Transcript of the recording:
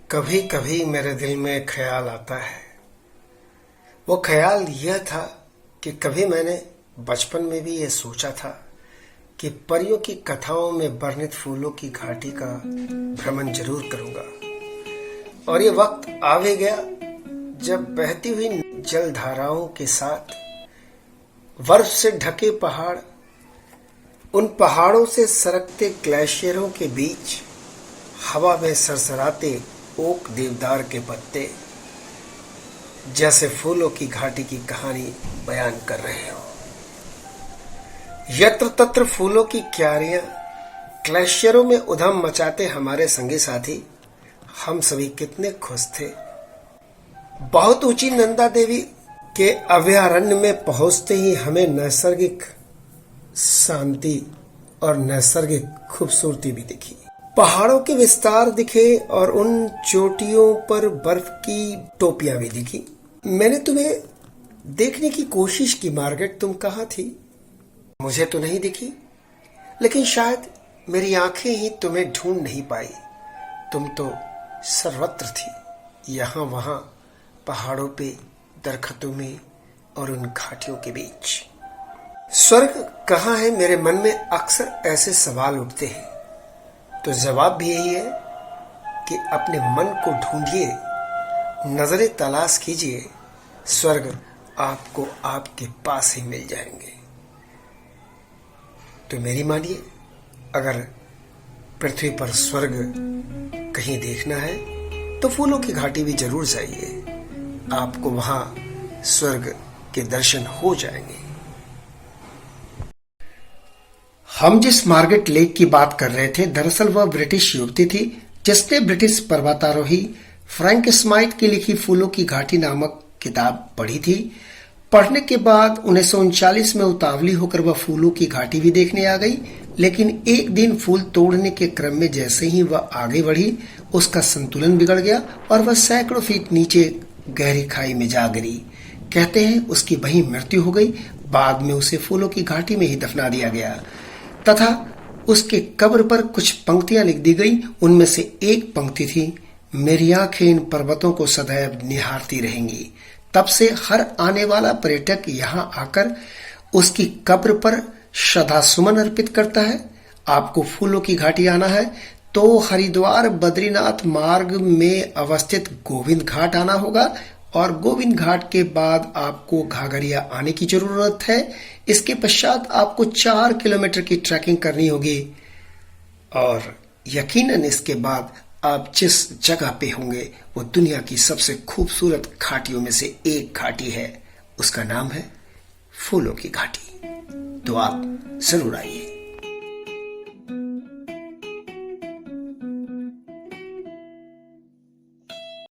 कभी कभी मेरे दिल में एक ख्याल आता है। वो ख्याल यह था कि कभी मैंने बचपन में भी ये सोचा था कि परियों की कथाओं में वर्णित फूलों की घाटी का भ्रमण जरूर करूंगा। और ये वक्त आ भी गया जब बहती हुई जलधाराओं के साथ बर्फ से ढके पहाड़, उन पहाड़ों से सरकते ग्लेशियरों के बीच हवा में सरसराते ओक देवदार के पत्ते जैसे फूलों की घाटी की कहानी बयान कर रहे हो। यत्र तत्र फूलों की क्यारियां ग्लेशियरों में उधम मचाते हमारे संगी साथी हम सभी कितने खुश थे। बहुत ऊंची नंदा देवी के अभयारण्य में पहुंचते ही हमें नैसर्गिक शांति और नैसर्गिक खूबसूरती भी दिखी। पहाड़ों के विस्तार दिखे और उन चोटियों पर बर्फ की टोपियां भी दिखी। मैंने तुम्हें देखने की कोशिश की मार्गरेट, तुम कहाँ थी? मुझे तो नहीं दिखी, लेकिन शायद मेरी आंखें ही तुम्हें ढूंढ नहीं पाई। तुम तो सर्वत्र थी, यहाँ वहां, पहाड़ों पे, दरख्तों में और उन घाटियों के बीच। स्वर्ग कहाँ है? मेरे मन में अक्सर ऐसे सवाल उठते हैं। तो जवाब भी यही है कि अपने मन को ढूंढिए, नजरें तलाश कीजिए, स्वर्ग आपको आपके पास ही मिल जाएंगे। तो मेरी मानिए, अगर पृथ्वी पर स्वर्ग कहीं देखना है तो फूलों की घाटी भी जरूर जाइए, आपको वहां स्वर्ग के दर्शन हो जाएंगे। हम जिस मार्गरेट लेक की बात कर रहे थे, दरअसल वह ब्रिटिश युवती थी जिसने ब्रिटिश पर्वतारोही फ्रैंक स्माइथ की लिखी फूलों की घाटी नामक किताब पढ़ी थी। पढ़ने के बाद 1939 में उतावली होकर वह फूलों की घाटी भी देखने आ गई, लेकिन एक दिन फूल तोड़ने के क्रम में जैसे ही वह आगे बढ़ी, उसका संतुलन बिगड़ गया और वह सैकड़ों फीट नीचे गहरी खाई में जा गिरी। कहते हैं उसकी वहीं मृत्यु हो गई। बाद में उसे फूलों की घाटी में ही दफना दिया गया तथा उसके कब्र पर कुछ पंक्तियां लिख दी गई। उनमें से एक पंक्ति थी, मेरी आंखें इन पर्वतों को सदैव निहारती रहेंगी। तब से हर आने वाला पर्यटक यहाँ आकर उसकी कब्र पर श्रद्धा सुमन अर्पित करता है। आपको फूलों की घाटी आना है तो हरिद्वार बद्रीनाथ मार्ग में अवस्थित गोविंद घाट आना होगा और गोविंद घाट के बाद आपको घाघरिया आने की जरूरत है। इसके पश्चात आपको 4 किलोमीटर की ट्रैकिंग करनी होगी और यकीनन इसके बाद आप जिस जगह पे होंगे वो दुनिया की सबसे खूबसूरत घाटियों में से एक घाटी है। उसका नाम है फूलों की घाटी। तो आप जरूर आइए।